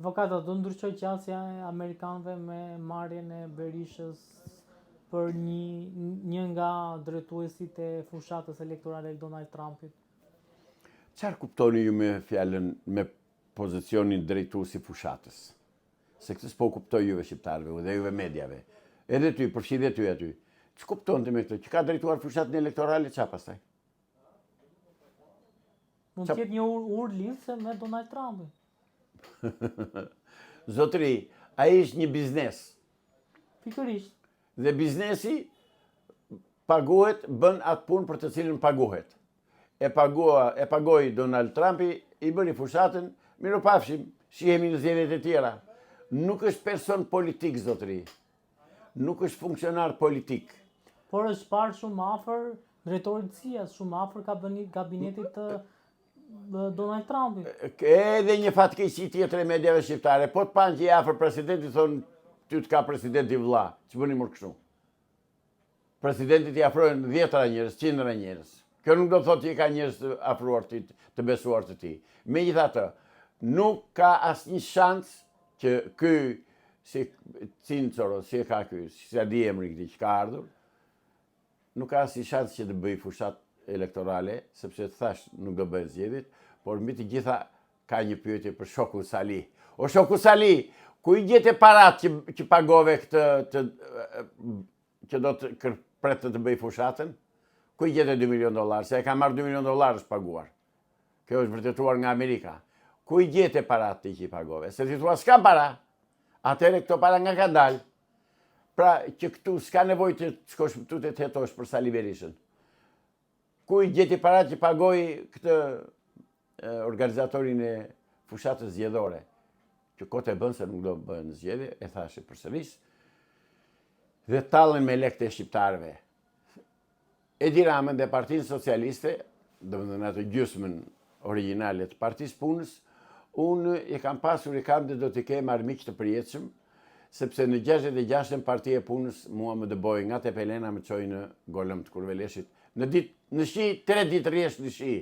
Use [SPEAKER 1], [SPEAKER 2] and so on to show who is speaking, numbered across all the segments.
[SPEAKER 1] Avokata, do ndryshoj qasja e Amerikanëve me marrjen e Berishës për një nga drejtuesit e fushatës elektorale e Donald Trumpit?
[SPEAKER 2] Çfarë kuptoni ju me fjalën me pozicionin drejtuesi fushatës? Se këtë s'po kuptoj juve shqiptarëve dhe juve mediave. Edhe ty, përfshi dhe ty aty. Që kuptonte me këtë? Që ka drejtuar fushatën elektorale, qa pastaj?
[SPEAKER 1] Mund të jetë një urlidhse me Donald Trumpin.
[SPEAKER 2] Zotëri, ai është një biznes.
[SPEAKER 1] Pikërisht.
[SPEAKER 2] Dhe biznesi paguhet, bën atë punë për të cilën paguhet. E pagoi Donald Trumpi, i bëri fushatën, miropafshim, shihemi në zgjedhjet e tjera. Nuk është person politik, zotëri. Nuk është funksionar politik.
[SPEAKER 1] Por është parë shumë afër drejtorit të CIA, shumë afër kabinetit të Donald Trumpi.
[SPEAKER 2] Edhe një fatkeqësi tjetër e mediave shqiptare. Po të panë që i afër presidentit, thonë ty të ka presidenti vëlla. Që bëni mërë kështu? Presidentit i afrojnë 10 njerëz, 100 njerëz. Kjo nuk do të thotë që i ka njerëz të afruar të besuar të tij. Megjithatë, nuk ka asnjë shans që ky si Cincoro, si ka ky, si di emri këtij që ka ardhur, nuk ka asnjë shans që të bëj fushat elektorale, sepse thash nuk do bëhet zgjedhjet, por mbi të gjitha ka një pyetje për shokun Sali. O shoku Sali, ku i gjete parat që pagove këtë që do të kërpretë të bëj fushatën? Ku i gjete $2 milion? Se e ka marrë $2 milion është paguar. Kjo është vërtetuar nga Amerika. Ku i gjete parat ti që i pagove? Se ti thua s'ka para. Atëherë këto para nga ka dalë. Pra që këtu s'ka nevojë të shkosh tu të hetosh për Sali Berishën. Ku i gjeti parat që pagoi këtë organizatorin e fushatës zgjedhore? Që kote bën se nuk do bën zgjedhje, e thashë përsëris. Dhe tallen me lekët e shqiptarëve. Edi Ramën dhe Partinë Socialiste, domethënë atë gjysmën origjinale të Partisë Punës, unë i kam pasur i kam dhe do t'i kem armiq të përjetshëm, sepse në 66-ën Partia e Punës mua më dëboi nga Tepelena më çoi në Golëm të Kurveleshit. Në shi, 3 ditë rresht në shi.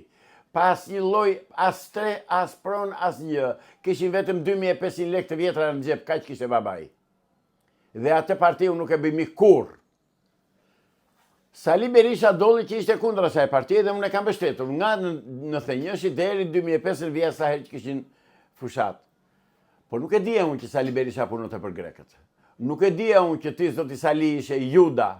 [SPEAKER 2] Pas një lloj, as tre, as pron, as një. Kishin vetëm 2500 lekë të vjetra në xhep, kaq kishte babai. Dhe atë parti unë nuk e bëj mik kurrë. Sali Berisha dolli që ishte kundër asaj partie dhe unë e kam mbështetur. Nga në thënjëshi deri 2005 vija sa herë që kishin fushat. Por nuk e dija unë që Sali Berisha punonte për grekët. Nuk e dija unë që ti zoti Sali ishe Juda.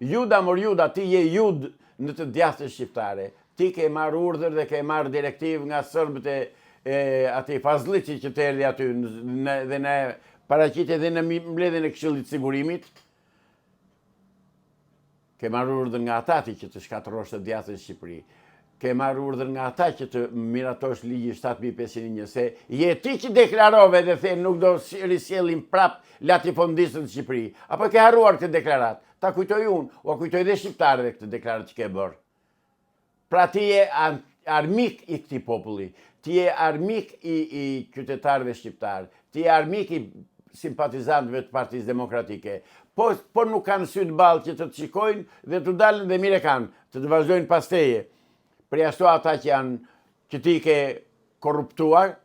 [SPEAKER 2] Juda mor Juda, ti je Jud në të djathtën shqiptare. Ti ke marrë urdhër dhe ke marrë direktiv nga serbët e ati Fazliçi që të erdhi aty dhe në paraqitje dhe në mbledhjen e Këshillit të Sigurimit. Ke marrë urdhër nga ata ti që të shkatërrosh të djathtën në Shqipëri. Ke marrë urdhër nga ata që të miratosh ligji 7501, se je ti që deklarove dhe the nuk do risjellin prap latifondistët në Shqipëri. Apo ke harruar këtë deklarat? Ta kujtoj unë, o kujtoj dhe shqiptarëve këtë deklarat që ke bërë. Pra ti je armik i këtij populli, ti je armik i qytetarëve shqiptarë, ti je armik i simpatizantëve të Partisë Demokratike. Po nuk kanë sy të ballë që të të shikojnë dhe të dalën dhe mire kanë, të vazhdojnë pas teje. Për ashtu ata që ti ke korruptuar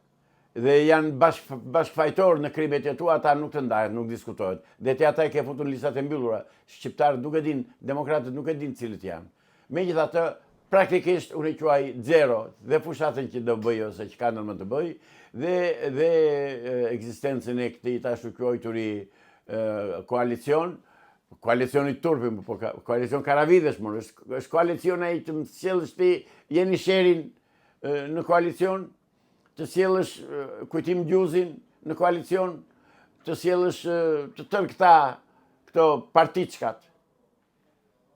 [SPEAKER 2] dhe janë bashkëfajtorë në krimet e tua, ata nuk të ndahet, nuk diskutohet. Dhe ti ata i ke futur në listat e mbyllura. Shqiptarët nuk e din, demokratët nuk e din cilët janë. Megjithatë, praktikisht unë i quaj zero dhe fushatën që do bëj ose që ka ndërmend të bëj dhe ekzistencën e këtij tash u quajturi koalicioni turpi, po koalicion Karavides, është koalicion ai që më sjellësh ti jeni sherin në koalicion, të sjellësh Kujtim Gjuzin në koalicion, të sjellësh të tërë këto partiçkat.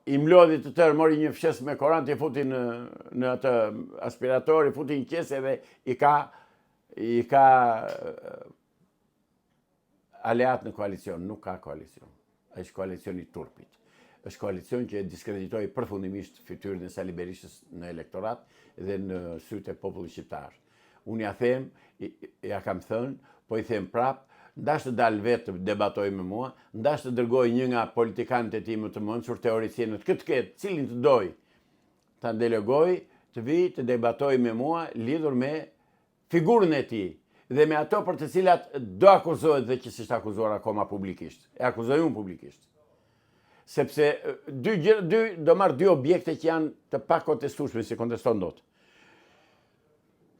[SPEAKER 2] I mlodhi të tërë, mori një fshes me korant, i futi në atë aspirator, i futi në qese dhe i ka aleat në koalicion. Nuk ka koalicion. Është koalicion i turpit. Është koalicion që diskreditoi përfundimisht fytyrën e Sali Berishës në elektorat dhe në sytë e popullit shqiptar. Unë ja them, ja kam thënë, po i them prap, ndash të dalë vetë të debatoj me mua, ndash të dërgoj një nga politikanët e ti më të mençur, teoricienët këtë cilin të doj, të delegoj, të vi të debatoj me mua lidhur me figurën e ti, dhe me ato për të cilat do akuzohet dhe që s'është akuzuar akoma publikisht. E akuzoj unë publikisht. Sepse do marrë dy objekte që janë të pakontestueshme, si konteston dot.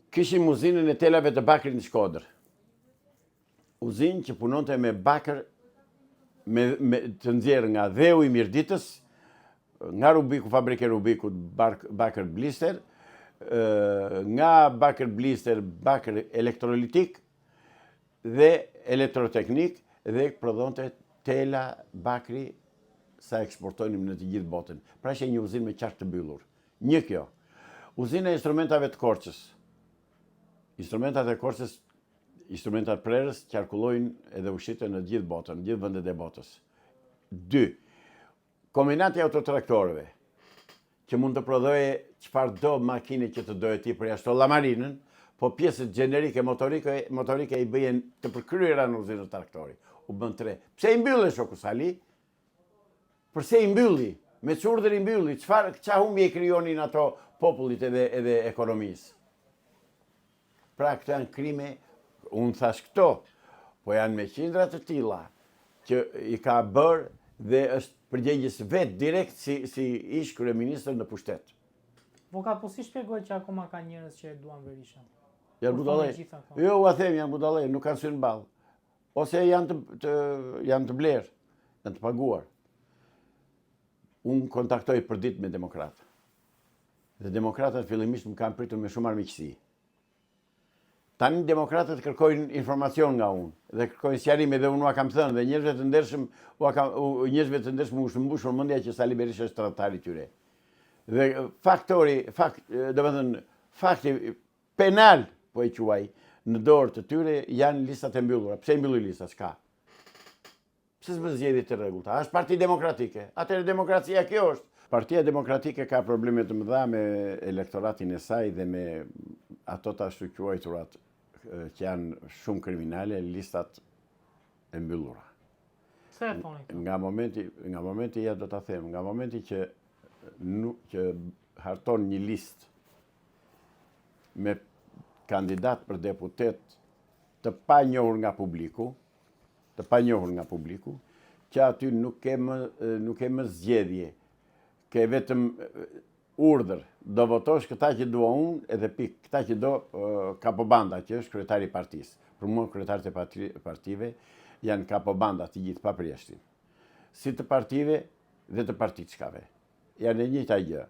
[SPEAKER 2] Kishim uzinën e telave të bakrit në Shkodër. Uzinë që punonte me bakër të nxjerrë nga dheu i Mirditës, nga Rubiku, fabrike Rubikut, bakër blister, nga bakër blister, bakër elektrolitik dhe elektroteknik, dhe prodhonte tela bakri sa eksportojnim në të gjithë botën. Pra është një uzinë me qark të mbyllur. Një kjo. Uzina e instrumentave të Korçës. Instrumentat e Korçës, instrumentat prerës, qarkullojnë edhe ushqiten në gjithë botën, në gjithë vendet e botës. 2. Kombinati autotraktorëve, që mund të prodhoje çfarë do makine që të doje ti përjashto llamarinën, po pjesët gjenerike motorike i bëjen të përkryera në uzinën traktori. U bën 3. Pse i mbyllë shoku Sali? Përse i mbylli? Me çurdhër i mbylli? Çfarë humbje i krijonin ato popullit edhe ekonomisë? Pra këto janë krime, unë thash këto, po janë me qindra të tilla që i ka bërë dhe është përgjegjës vetë direkt si ish kryeministër në pushtet.
[SPEAKER 1] Avokat, po si shpjegoj që akoma ka njerëz që e duan Berishën?
[SPEAKER 2] Janë budallë. Jo, ua them, janë budallë, nuk kanë sy në ballë. Ose janë të blerë, janë të paguar. Unë kontaktoj për ditë me demokratë. Dhe demokratët fillimisht më kanë pritur me shumë armiqësi. Tani demokratët kërkojnë informacion nga unë dhe kërkojnë sqarime dhe unë ua kam thënë dhe njerëzve të ndershëm u shëmbushur mendja që Sali Berisha është tradhtari i tyre. Dhe fakti penal, po e quaj, në dorë të tyre janë listat e mbyllura. Pse i mbylli listat? Çka? Pse s'bën zgjedhje të rregullta? Është Parti Demokratike. Atëherë demokracia kjo është. Partia Demokratike ka probleme të mëdha me elektoratin e saj dhe me ato të ashtu quajturat që janë shumë kriminale, listat e mbyllura.
[SPEAKER 1] Pse e thoni këtë?
[SPEAKER 2] Nga momenti ja do ta them, nga momenti që harton një listë me kandidat për deputet të panjohur nga publiku, që aty nuk ke më zgjedhje, ke vetëm urdhër, do votosh këta që dua unë edhe pik, këta që do kapobanda, që është kryetari i partisë. Për mua kryetarët e partive janë kapobanda të gjithë pa përjashtim. Si të partive dhe të partitshkave. Janë e njëjta gjë.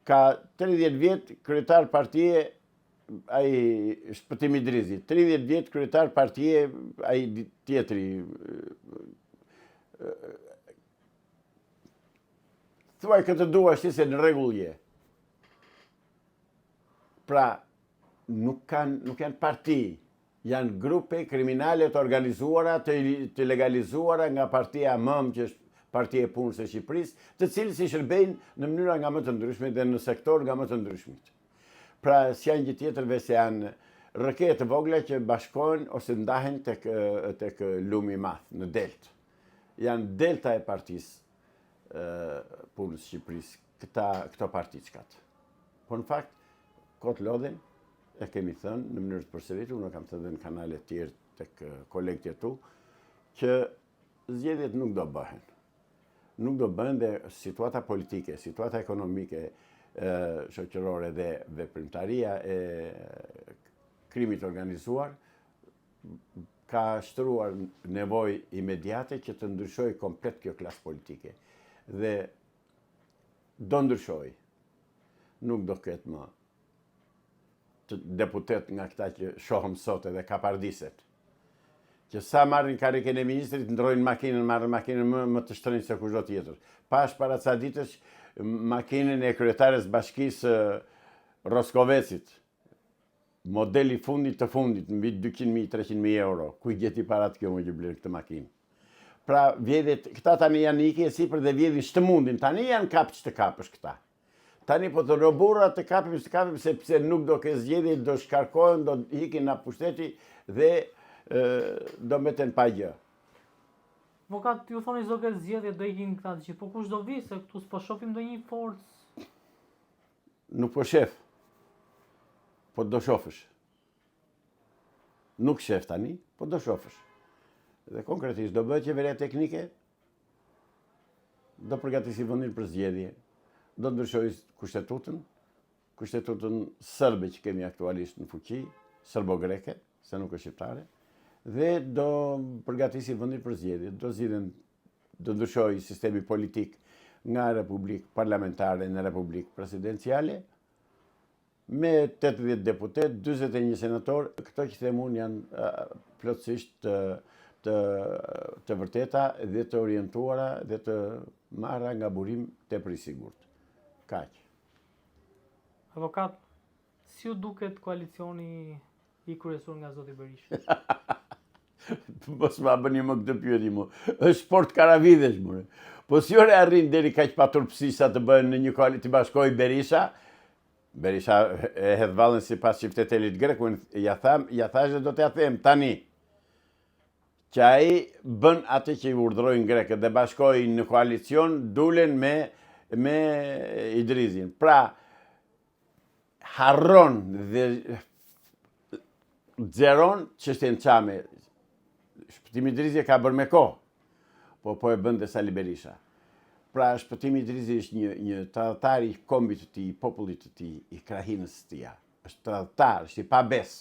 [SPEAKER 2] Ka 30 vjet kryetar partie ai Shpëtimi Drizi, 30 vjet kryetar partie ai tjetri thuaj këtë duash ti se në rregull je. Pra, nuk janë parti, janë grupe kriminale të organizuara, të legalizuara nga partia MÖM, që është Partia e Punës e Shqipërisë, të cilës i shërbejnë në mënyra nga më të ndryshme dhe në sektor nga më të ndryshmit. Pra, s'janë gjë tjetërve se janë rrëke të vogla që bashkohen ose ndahen tek lumi i madh në deltë. Janë delta e Partisë Punës Shqipërisë këto partitshkat. Po në fakt, kot lodhen, e kemi thënë në mënyrë të përsëritur, unë kam thënë dhe në kanale të tjerë tek kolegët e tu, që zgjedhjet nuk do bëhen. Nuk do bëhen dhe situata politike, situata ekonomike, shoqërore dhe veprimtaria e krimit organizuar ka shtruar nevojë imediate që të ndryshojë komplet kjo klasë politike. Dhe do ndryshojë. Nuk do ketë më deputet nga këta që shohëm sot edhe kapardiset. Që sa marrin karikën e ministrit, ndrojnë makinën, marrin makinën më të shtrenjtë se kushdo tjetër. Pash para ca ditësh makinën e kryetares bashkisë Roskovecit. Modeli fundit të fundit, mbi 200.000-300.000 euro. Ku i gjeti parat kjo më që blerë këtë makinë? Pra, vjedhet, këta tani janë iki e sipër dhe vjedhin shtëmundin. Tani janë kapç të kapësh këta. Tani po të roburat të kapim, sepse nuk do ke zgjedhje, do shkarkohen, do hikin nga pushteti dhe do mbeten pa gjë.
[SPEAKER 1] Avokat, ju thoni s'do ketë zgjedhje, do ikin këta të gjithë, po kush do vi, se këtu s'po shohim ndonjë forcë?
[SPEAKER 2] Nuk po shef, po do shofësh. Nuk shef tani, po do shofësh. Dhe konkretisht do bëhet qeveria teknike, do përgatisi vendin për zgjedhje, do të ndryshojë kushtetutën sërbe që kemi aktualisht në fuqi, sërbo-greke, se nuk është shqiptare, dhe do përgatisi vendin për zgjedhje, do ndryshojë sistemi politik nga republikë parlamentare në republikë presidenciale, me 80 deputet, 41 senator, këto që them unë janë plotësisht të vërteta dhe të orientuara dhe të marra nga burim tepër i sigurt. Kaq.
[SPEAKER 1] Avokat, si u duket koalicioni i kryesuar nga zoti Berisha?
[SPEAKER 2] Mos ma bëni më këtë pyetje mu. Është sport karavidesh more. Po si ore arrin deri kaq pa turpsi sa të bëhen në një koalicion të bashkojë Berisha e hedh vallën sipas çiftetelit grek, ja thash dhe do t'ja them tani. Që ai bën atë që i urdhërojnë grekët dhe bashkojnë në koalicion, dulen me Idrizin. Pra, harron dhe xeron çështjen çame. Shpëtimi Idrizi ka bërë me kohë, po e bën dhe Sali Berisha. Pra, shpëtimi Idrizi është një tradhtar i kombit të tij, i popullit të tij, i krahinës së tij. Është tradhtar, është i pabes.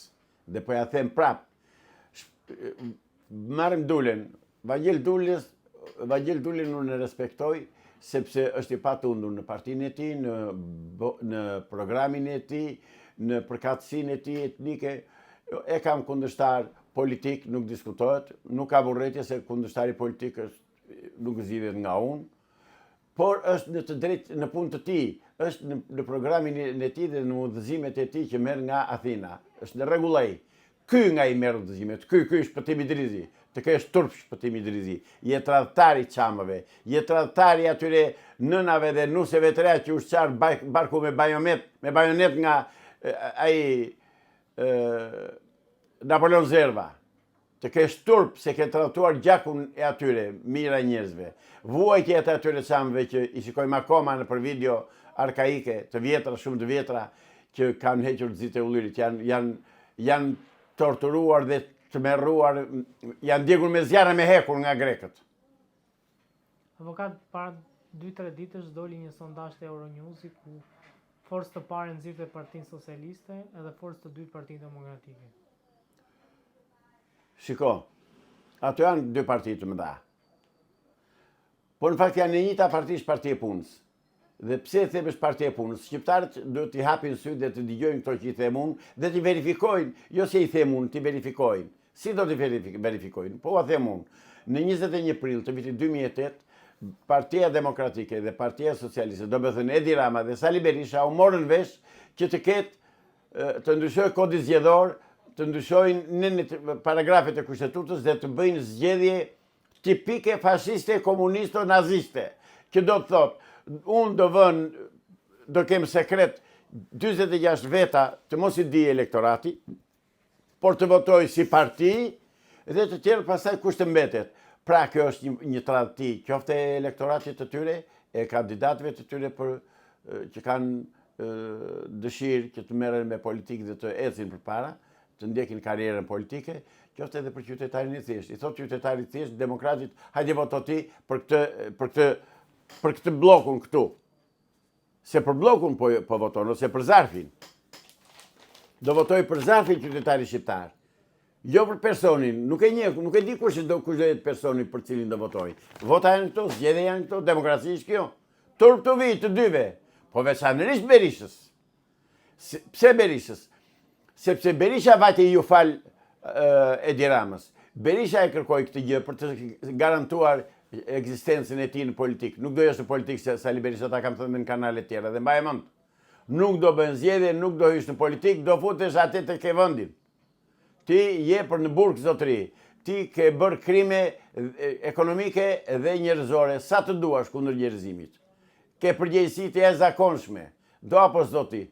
[SPEAKER 2] Dhe po ja them prap. Marrim Dulen. Vangel Dulen unë e respektoj, sepse është i patundur në partinë e tij, në programin e tij, në përkatësinë e tij etnike. E kam kundërshtar politik, nuk diskutohet, nuk ka urrëtie se kundërshtari politik nuk zgjidhet nga unë, por është në të drejtë në punë të tij, është në programin e tij dhe në udhëzimet e tij që merr nga Athina. Është në rregull ai. Ky nga i merr udhëzimet, ky Shpëtimi Idrizi. Të kesh turp Shpëtimi Idrizi. Je tradhtari i çamëve, je tradhtari atyre nënave dhe nuseve të reja që ushqar barku me bajonet nga ai Napoleon Zerva. Të kesh turp se ke tradhtuar gjakun e atyre, mira njerëzve. Vuajtjet e atyre çamëve që i shikojmë akoma nëpër video arkaike, të vjetra, shumë të vjetra, që kanë hequr zite ullirit, janë torturuar dhe të merruar, janë djegur me zjarre me hekur nga grekët.
[SPEAKER 1] Avokat, para 2-3 ditësh doli një sondazh të Euronews ku forcë të parë nxirrte Partinë Socialiste edhe forcë të dytë Partinë Demokratike.
[SPEAKER 2] Shiko, ato janë dy parti të mëdha. Por në fakt janë e njëjta parti, është Partia e Punës. Dhe pse e them është Partia e Punës? Shqiptarët duhet t'i hapin sy dhe të dëgjojnë këto që i them unë dhe t'i verifikojnë, jo se i them unë, t'i verifikojnë. Si do t'i verifikojnë? Po a them unë. Në 21 prill të vitit 2008, Partia Demokratike dhe Partia Socialiste, do me thënë Edi Rama dhe Sali Berisha, u morën vesh që të ndryshojë kodi zgjedhor, të ndryshojnë në paragrafet e kushtetutës dhe të bëjnë zgjedhje tipike fashiste, komuniste, naziste. Që do të thotë, unë do kem sekret 46 veta të mos i di elektorati, por të votoj si parti dhe të tjerë pastaj kush të mbetet. Pra kjo është një tradhti, qofte e elektoratit të tyre, e kandidatëve të tyre që kanë dëshirë që të merren me politikë dhe të ecin përpara, të ndjekin karrierën politike, qofte edhe për qytetarin i thjeshtë. I thot qytetarit thjesht, demokratit, hajde voto ti për këtë bllokun këtu. Se për bllokun po voton, ose për zarfin. Do votoj për zarfin qytetari shqiptar. Jo për personin, nuk e di kush do jetë personi për cilin do votoj. Vota janë këto, zgjedhja janë këto, demokracia është kjo. Turp të vi të dyve, po veçanërisht Berishës. Pse Berishës? Sepse Berisha vajte ju fal Edi Ramës. Berisha e kërkoi këtë gjë për të garantuar ekzistencën e tij në politikë. Nuk do jesh në politikë se Sali Berisha ta kam thënë në kanale të tjera dhe mbaj mend. Nuk do bën zgjedhje, nuk do hysh në politikë, do futesh atë të ke vendin. Ti je për në burg zotëri. Ti ke bërë krime ekonomike dhe njerëzore sa të duash kundër njerëzimit. Ke përgjegjësi të jashtëzakonshme. Do apo s'do ti?